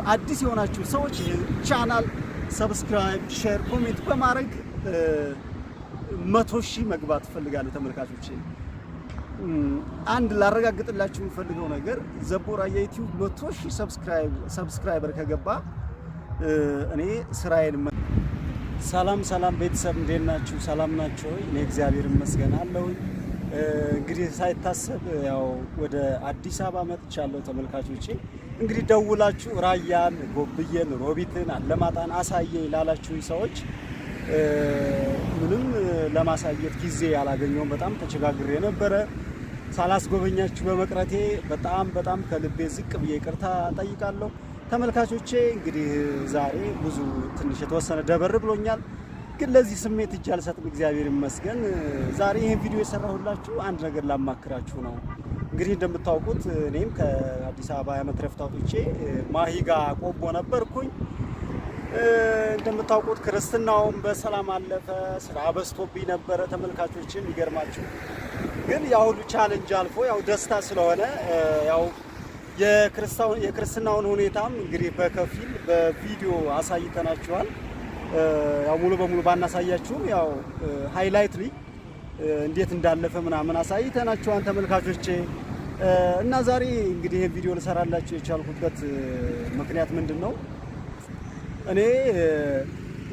አዲስ የሆናችሁ ሰዎች ቻናል ሰብስክራይብ፣ ሼር፣ ኮሜንት በማድረግ 100,000 መግባት ፈልጋለሁ ተመልካቾቼ። አንድ ላረጋግጥላችሁ የምፈልገው ነገር ዘቦራ የዩቲዩብ 100,000 ሰብስክራይበር ከገባ እኔ ስራዬን ሰላም ቤተሰብ እንዴት ናችሁ? ሰላም ናችሁ? እኔ እግዚአብሔር ይመስገን አለሁ። እንግዲህ ሳይታሰብ ያው ወደ አዲስ አበባ መጥቻለሁ ተመልካቾቼ። እንግዲህ ደውላችሁ ራያን፣ ጎብዬን፣ ሮቢትን፣ አለማጣን አሳየኝ ላላችሁ ሰዎች ምንም ለማሳየት ጊዜ ያላገኘው በጣም ተቸጋግሬ ነበረ። ሳላስጎበኛችሁ በመቅረቴ በጣም ከልቤ ዝቅ ብዬ ይቅርታ ጠይቃለሁ ተመልካቾቼ። እንግዲህ ዛሬ ብዙ ትንሽ የተወሰነ ደበር ብሎኛል፣ ግን ለዚህ ስሜት እጅ አልሰጥም፣ እግዚአብሔር ይመስገን። ዛሬ ይሄን ቪዲዮ የሰራሁላችሁ አንድ ነገር ላማክራችሁ ነው። እንግዲህ እንደምታውቁት እኔም ከአዲስ አበባ የዓመት ረፍት አውጥቼ ማሂጋ ቆቦ ነበርኩኝ። እንደምታውቁት ክርስትናውም በሰላም አለፈ። ስራ በዝቶብኝ ነበረ ተመልካቾቼ። የሚገርማችሁ ግን ያው ሁሉ ቻሌንጅ አልፎ ያው ደስታ ስለሆነ ያው የክርስትናውን ሁኔታም እንግዲህ በከፊል በቪዲዮ አሳይተናችኋል። ያው ሙሉ በሙሉ ባናሳያችሁም ያው ሃይላይትሊ እንዴት እንዳለፈ ምናምን አሳይተናችኋል ተመልካቾቼ። እና ዛሬ እንግዲህ ይሄን ቪዲዮ ልሰራላችሁ የቻልኩበት ምክንያት ምንድነው? እኔ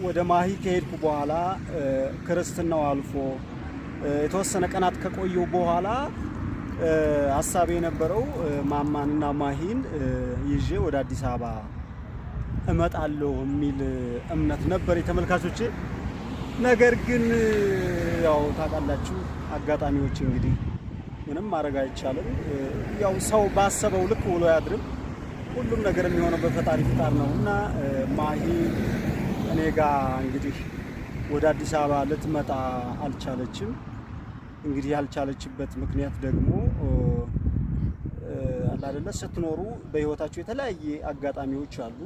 ወደ ማሂ ከሄድኩ በኋላ ክርስትናው አልፎ የተወሰነ ቀናት ከቆየው በኋላ ሐሳቤ የነበረው ማማንና ማሂን ይዤ ወደ አዲስ አበባ እመጣለሁ የሚል እምነት ነበር ተመልካቾቼ። ነገር ግን ያው ታውቃላችሁ አጋጣሚዎች እንግዲህ ምንም ማድረግ አይቻልም። ያው ሰው ባሰበው ልክ ውሎ ያድርም። ሁሉም ነገር የሚሆነው በፈጣሪ ፍቃድ ነውና ማሂ እኔ ጋር እንግዲህ ወደ አዲስ አበባ ልትመጣ አልቻለችም። እንግዲህ ያልቻለችበት ምክንያት ደግሞ አይደለ ስትኖሩ በህይወታችሁ የተለያየ አጋጣሚዎች አሉ።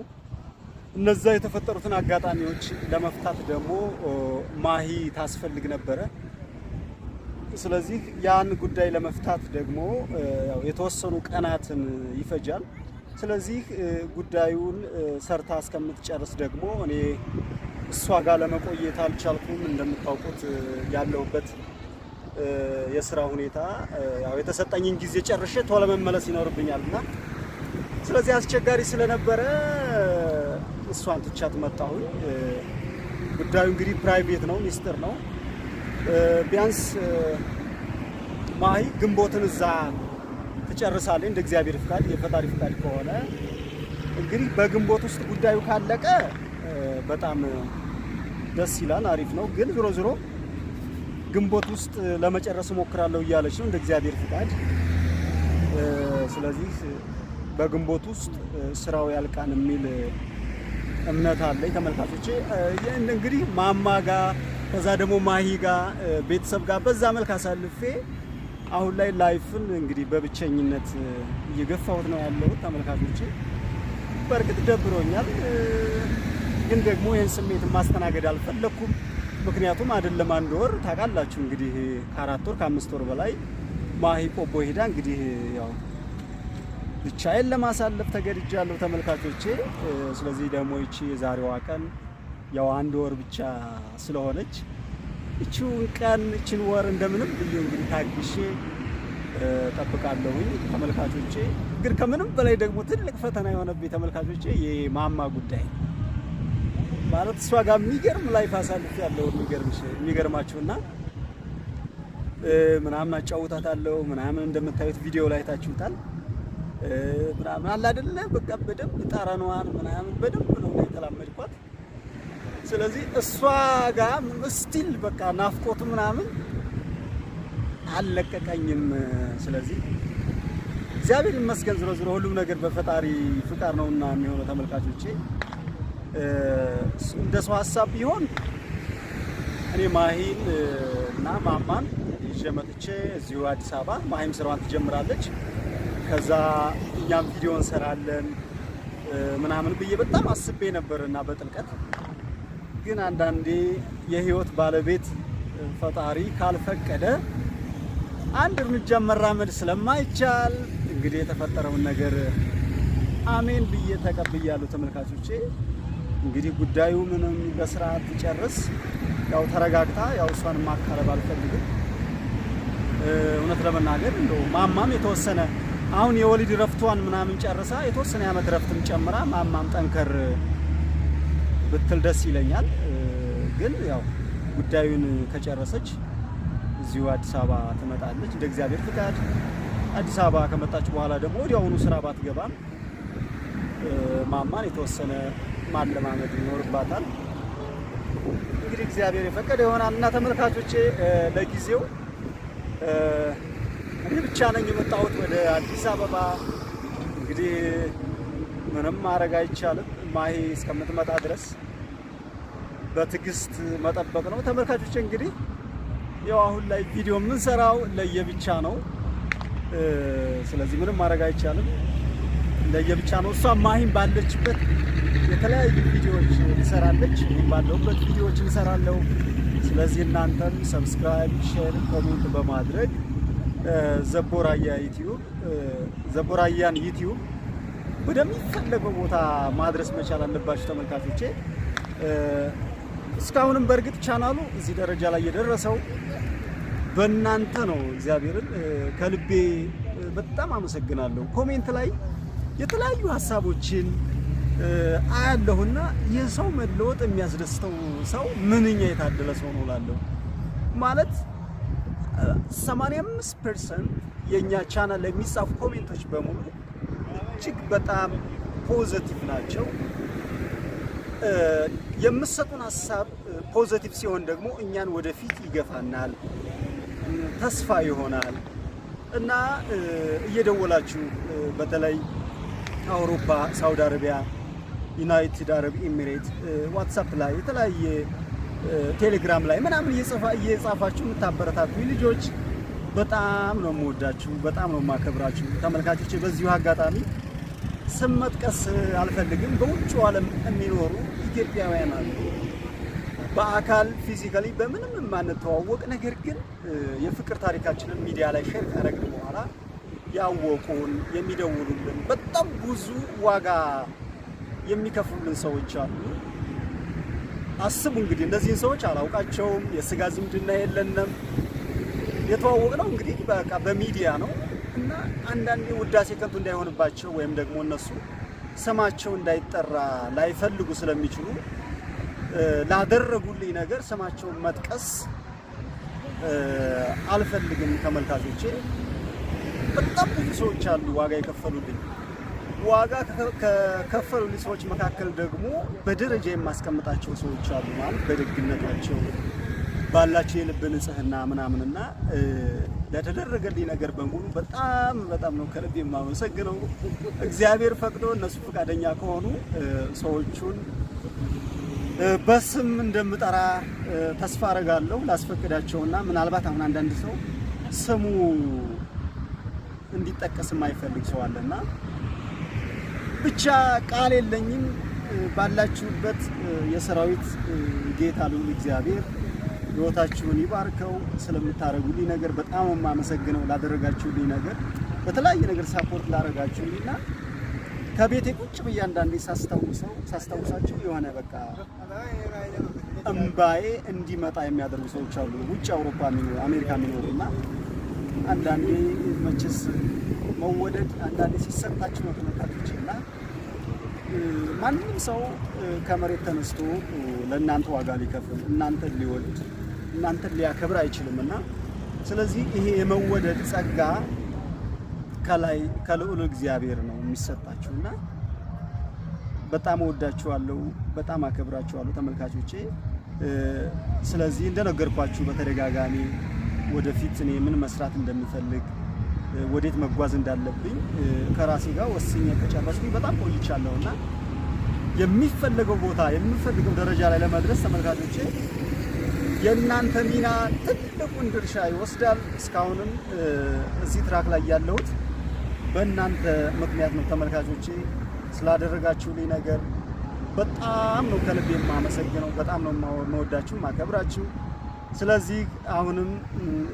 እነዛ የተፈጠሩትን አጋጣሚዎች ለመፍታት ደግሞ ማሂ ታስፈልግ ነበረ። ስለዚህ ያን ጉዳይ ለመፍታት ደግሞ ያው የተወሰኑ ቀናትን ይፈጃል። ስለዚህ ጉዳዩን ሰርታ እስከምትጨርስ ደግሞ እኔ እሷ ጋር ለመቆየት አልቻልኩም። እንደምታውቁት ያለሁበት የስራ ሁኔታ ያው የተሰጠኝን ጊዜ ጨርሼ ቶሎ መመለስ ይኖርብኛልና ስለዚህ አስቸጋሪ ስለነበረ እሷን ትቻት መጣሁ። ጉዳዩ እንግዲህ ፕራይቬት ነው፣ ሚስጥር ነው። ቢያንስ ማሂ ግንቦትን እዛ ትጨርሳለች እንደ እግዚአብሔር ፍቃድ፣ የፈጣሪ ፍቃድ ከሆነ እንግዲህ በግንቦት ውስጥ ጉዳዩ ካለቀ በጣም ደስ ይላል፣ አሪፍ ነው። ግን ዞሮ ግንቦት ውስጥ ለመጨረስ ሞክራለሁ እያለች ነው እንደ እግዚአብሔር ፍቃድ። ስለዚህ በግንቦት ውስጥ ስራው ያልቃን የሚል እምነት አለኝ ተመልካቾቼ። እንግዲህ ማማ ጋር ከዛ ደግሞ ማሂ ጋር ቤተሰብ ጋር በዛ መልክ አሳልፌ አሁን ላይ ላይፍን እንግዲህ በብቸኝነት እየገፋሁት ነው ያለው ተመልካቾቼ። በእርግጥ ደብሮኛል፣ ግን ደግሞ ይህን ስሜት ማስተናገድ አልፈለኩም። ምክንያቱም አይደለም አንድ ወር ታውቃላችሁ እንግዲህ ከ4 ወር ከ5 ወር በላይ ማሂ ቆቦ ሄዳ እንግዲህ ያው ብቻዬን ለማሳለፍ ተገድጃለሁ ተመልካቾቼ። ስለዚህ ደግሞ እቺ የዛሬዋ ቀን ያው አንድ ወር ብቻ ስለሆነች እቺን ወር እንደምንም ብዬ እንግዲህ ታግሼ ጠብቃለሁኝ ተመልካቾቼ። ግን ከምንም በላይ ደግሞ ትልቅ ፈተና የሆነብኝ ተመልካቾቼ የማማ ጉዳይ ማለት እሷ ጋር የሚገርም ላይፍ አሳልፍ ያለው የሚገርማችሁና ምናምን አጫውታታለሁ ምናምን እንደምታዩት ቪዲዮ ላይ ታችሁታል ምናምን አለ አይደለ? በቃ በደንብ ጠረኗን ምናምን በደንብ ነው የተላመድኳት። ስለዚህ እሷ ጋር ስቲል በቃ ናፍቆቱ ምናምን አልለቀቀኝም። ስለዚህ እግዚአብሔር ይመስገን ዞሮ ሁሉም ነገር በፈጣሪ ፍቃድ ነውና የሚሆነው ተመልካቾቼ። እንደ ሰው ሐሳብ ቢሆን እኔ ማሂን እና ማማን ይዤ መጥቼ እዚሁ አዲስ አበባ ማሂም ስራዋን ትጀምራለች፣ ከዛ እኛም ቪዲዮ እንሰራለን ምናምን ብዬ በጣም አስቤ ነበርና በጥልቀት ግን አንዳንዴ የህይወት ባለቤት ፈጣሪ ካልፈቀደ አንድ እርምጃ መራመድ ስለማይቻል እንግዲህ የተፈጠረውን ነገር አሜን ብዬ ተቀብያለሁ ተመልካቾቼ። እንግዲህ ጉዳዩ ምንም በስርዓት ጨርስ ያው ተረጋግታ ያው እሷን ማካረብ አልፈልግም። እውነት ለመናገር እንደው ማማም የተወሰነ አሁን የወሊድ ረፍቷን ምናምን ጨርሳ የተወሰነ ዓመት ረፍትም ጨምራ ማማም ጠንከር ብትል ደስ ይለኛል። ግን ያው ጉዳዩን ከጨረሰች እዚሁ አዲስ አበባ ትመጣለች እንደ እግዚአብሔር ፍቃድ። አዲስ አበባ ከመጣች በኋላ ደግሞ ወዲያውኑ ስራ ባትገባም ማማን የተወሰነ ማለማመድ ይኖርባታል። እንግዲህ እግዚአብሔር የፈቀደ ይሆናል እና ተመልካቾቼ ለጊዜው እኔ ብቻ ነኝ የመጣሁት ወደ አዲስ አበባ። እንግዲህ ምንም ማድረግ አይቻልም። ማሂ እስከምትመጣ ድረስ በትዕግስት መጠበቅ ነው ተመልካቾቼ። እንግዲህ ያው አሁን ላይ ቪዲዮ የምንሰራው ለየብቻ ነው። ስለዚህ ምንም ማድረግ አይቻልም፣ ለየብቻ ነው። እሷ ማሂም ባለችበት የተለያዩ ቪዲዮዎች ትሰራለች፣ እኔም ባለሁበት ቪዲዮዎች እንሰራለሁ። ስለዚህ እናንተም ሰብስክራይብ፣ ሼር፣ ኮሜንት በማድረግ ዘቦራያን ዩቲዩብ ወደሚፈለገው ቦታ ማድረስ መቻል አለባችሁ ተመልካቾቼ። እስካሁንም በእርግጥ ቻናሉ እዚህ ደረጃ ላይ የደረሰው በእናንተ ነው። እግዚአብሔርን ከልቤ በጣም አመሰግናለሁ። ኮሜንት ላይ የተለያዩ ሀሳቦችን አያለሁና የሰው መለወጥ የሚያስደስተው ሰው ምንኛ የታደለ ሰው ነው እላለሁ። ማለት 85% የኛ ቻናል ላይ የሚጻፉ ኮሜንቶች በሙሉ እጅግ በጣም ፖዚቲቭ ናቸው። የምትሰጡን ሀሳብ ፖዚቲቭ ሲሆን ደግሞ እኛን ወደፊት ይገፋናል፣ ተስፋ ይሆናል እና እየደወላችሁ በተለይ አውሮፓ፣ ሳውዲ አረቢያ፣ ዩናይትድ አረብ ኤሚሬት ዋትስአፕ ላይ የተለያየ ቴሌግራም ላይ ምናምን እየጻፋችሁ የምታበረታቱ ልጆች በጣም ነው የምወዳችሁ፣ በጣም ነው የማከብራችሁ ተመልካቾቼ። በዚሁ አጋጣሚ ስም መጥቀስ አልፈልግም። በውጭው ዓለም የሚኖሩ ኢትዮጵያውያን አሉ በአካል ፊዚካሊ በምንም የማንተዋወቅ ነገር ግን የፍቅር ታሪካችንን ሚዲያ ላይ ሼር ካደረግን በኋላ ያወቁን የሚደውሉልን በጣም ብዙ ዋጋ የሚከፍሉልን ሰዎች አሉ። አስቡ እንግዲህ እነዚህን ሰዎች አላውቃቸውም፣ የስጋ ዝምድና የለንም፣ የተዋወቅነው እንግዲህ በቃ በሚዲያ ነው እና አንዳንዴ ውዳሴ ከንቱ እንዳይሆንባቸው ወይም ደግሞ እነሱ ስማቸው እንዳይጠራ ላይፈልጉ ስለሚችሉ ላደረጉልኝ ነገር ስማቸውን መጥቀስ አልፈልግም ተመልካቾቼ። በጣም ብዙ ሰዎች አሉ ዋጋ የከፈሉልኝ። ዋጋ ከከፈሉልኝ ሰዎች መካከል ደግሞ በደረጃ የማስቀምጣቸው ሰዎች አሉ። ማለት በደግነታቸው ባላቸው የልብ ንጽህና ምናምንና ለተደረገልኝ ነገር በሙሉ በጣም ነው ከልብ የማመሰግነው። እግዚአብሔር ፈቅዶ እነሱ ፈቃደኛ ከሆኑ ሰዎቹን በስም እንደምጠራ ተስፋ አረጋለሁ። ላስፈቅዳቸውና ምናልባት አሁን አንዳንድ ሰው ስሙ እንዲጠቀስ የማይፈልግ ሰው አለና ብቻ ቃል የለኝም። ባላችሁበት የሰራዊት ጌታ ልዑል እግዚአብሔር ሕይወታችሁን ይባርከው። ስለምታረጉልኝ ነገር በጣም የማመሰግነው። ላደረጋችሁልኝ ነገር በተለያየ ነገር ሳፖርት ላደረጋችሁልኝና ከቤቴ ቁጭ ብዬ አንዳንዴ ሳስታውሳቸው የሆነ በቃ እምባዬ እንዲመጣ የሚያደርጉ ሰዎች አሉ። ውጭ አውሮፓ የሚኖሩ አሜሪካ የሚኖሩና አንዳንዴ መቼስ መወደድ አንዳንዴ ሲሰጣችሁ ነው ተመልካቾችና ማንም ሰው ከመሬት ተነስቶ ለእናንተ ዋጋ ሊከፍል እናንተን ሊወድ እናንተን ሊያከብር አይችልምና ስለዚህ ይሄ የመወደድ ጸጋ ከላይ ከልዑል እግዚአብሔር ነው የሚሰጣችሁና በጣም እወዳችኋለሁ፣ በጣም አከብራችኋለሁ ተመልካቾቼ። ስለዚህ እንደነገርኳችሁ በተደጋጋሚ ወደፊት እኔ ምን መስራት እንደምፈልግ ወዴት መጓዝ እንዳለብኝ ከራሴ ጋር ወስኜ ከጨረስኩኝ በጣም ቆይቻለሁና የሚፈልገው ቦታ የሚፈልገው ደረጃ ላይ ለመድረስ ተመልካቾቼ የእናንተ ሚና ትልቁን ድርሻ ይወስዳል። እስካሁንም እዚህ ትራክ ላይ ያለሁት በእናንተ ምክንያት ነው ተመልካቾቼ። ስላደረጋችሁልኝ ነገር በጣም ነው ከልቤ የማመሰግነው። በጣም ነው የምወዳችሁ ማከብራችሁ። ስለዚህ አሁንም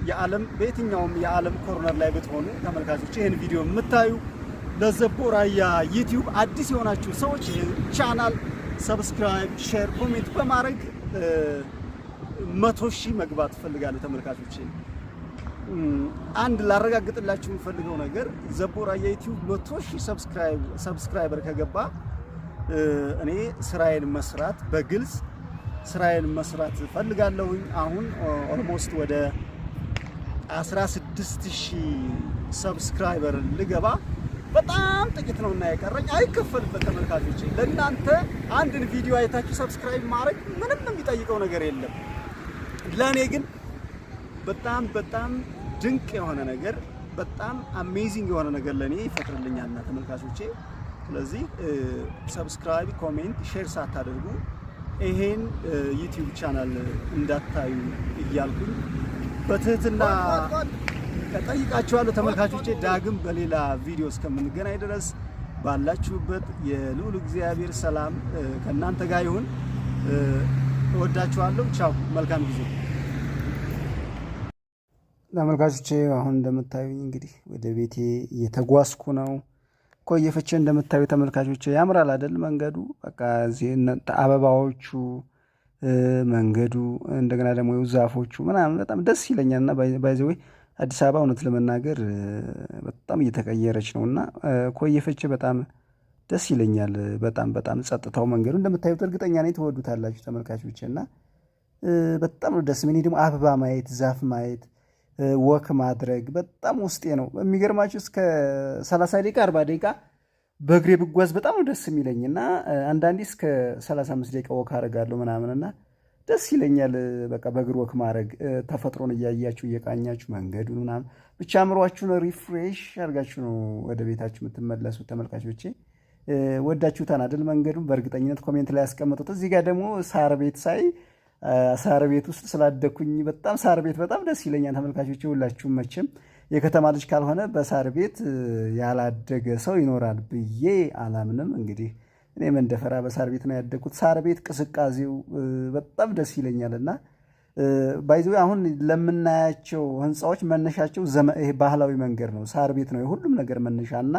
የዓለም በየትኛውም የዓለም ኮርነር ላይ ብትሆኑ ተመልካቾቼ ይህን ቪዲዮ የምታዩ ለዘቦራያ ዩቲዩብ አዲስ የሆናችሁ ሰዎች ቻናል ሰብስክራይብ፣ ሼር፣ ኮሜንት በማድረግ 100,000 መግባት ፈልጋለሁ ተመልካቾቼ። አንድ ላረጋግጥላችሁ የምፈልገው ነገር ዘቦራያ ዩቲዩብ 100,000 ሰብስክራይበር ከገባ እኔ ስራዬን መስራት በግልጽ ስራዬን መስራት ፈልጋለሁኝ። አሁን ኦልሞስት ወደ 16,000 ሰብስክራይበር ልገባ በጣም ጥቂት ነው እና የቀረኝ አይከፈልበት ተመልካቾቼ። ለእናንተ አንድን ቪዲዮ አይታችሁ ሰብስክራይብ ማድረግ ምንም የሚጠይቀው ነገር የለም። ለእኔ ግን በጣም ድንቅ የሆነ ነገር በጣም አሜዚንግ የሆነ ነገር ለእኔ ይፈጥርልኛልና ተመልካቾቼ። ስለዚህ ሰብስክራይብ፣ ኮሜንት፣ ሼር ሳታደርጉ ይሄን ዩቲዩብ ቻናል እንዳታዩ እያልኩኝ በትህትና ጠይቃችኋለሁ ተመልካቾቼ። ዳግም በሌላ ቪዲዮ እስከምንገናኝ ድረስ ባላችሁበት የልዑል እግዚአብሔር ሰላም ከእናንተ ጋር ይሁን። እወዳችኋለሁ። ቻው፣ መልካም ጊዜ ተመልካቾቼ። አሁን እንደምታዩኝ እንግዲህ ወደ ቤቴ እየተጓዝኩ ነው። ኮየ ፈቼ እንደምታዩ ተመልካቾቼ ያምራል አይደል? መንገዱ በቃ እዚህ አበባዎቹ፣ መንገዱ፣ እንደገና ደግሞ ዛፎቹ ምናምን በጣም ደስ ይለኛልና ባይ ዘ ወይ አዲስ አበባ እውነት ለመናገር በጣም እየተቀየረች ነውና ኮየ ፈቼ በጣም ደስ ይለኛል። በጣም ጸጥታው፣ መንገዱ እንደምታዩት እርግጠኛ ነኝ ትወዱታላችሁ ተመልካቾቼ። እና በጣም ነው ደስ ምን ደግሞ አበባ ማየት፣ ዛፍ ማየት፣ ወክ ማድረግ በጣም ውስጤ ነው። የሚገርማችሁ እስከ 30 ደቂቃ 40 ደቂቃ በእግሬ ብጓዝ በጣም ነው ደስ የሚለኝና አንዳንዴ እስከ 35 ደቂቃ ወክ አደርጋለሁ ምናምንና ደስ ይለኛል። በቃ በእግር ወክ ማድረግ ተፈጥሮን እያያችሁ እየቃኛችሁ መንገዱን ምናምን ብቻ አእምሯችሁን ሪፍሬሽ አድርጋችሁ ነው ወደ ቤታችሁ የምትመለሱት ተመልካቾቼ። ወዳችሁታን አይደል? መንገዱን በእርግጠኝነት ኮሜንት ላይ ያስቀምጡት። እዚህ ጋር ደግሞ ሳር ቤት ሳይ ሳር ቤት ውስጥ ስላደኩኝ በጣም ሳር ቤት በጣም ደስ ይለኛል ተመልካቾቼ። ሁላችሁም መቼም የከተማ ልጅ ካልሆነ በሳር ቤት ያላደገ ሰው ይኖራል ብዬ አላምንም። እንግዲህ እኔ መንደፈራ በሳር ቤት ነው ያደግኩት። ሳር ቤት ቅስቃዜው በጣም ደስ ይለኛልና ባይዘ አሁን ለምናያቸው ህንፃዎች መነሻቸው ይሄ ባህላዊ መንገድ ነው። ሳር ቤት ነው የሁሉም ነገር መነሻና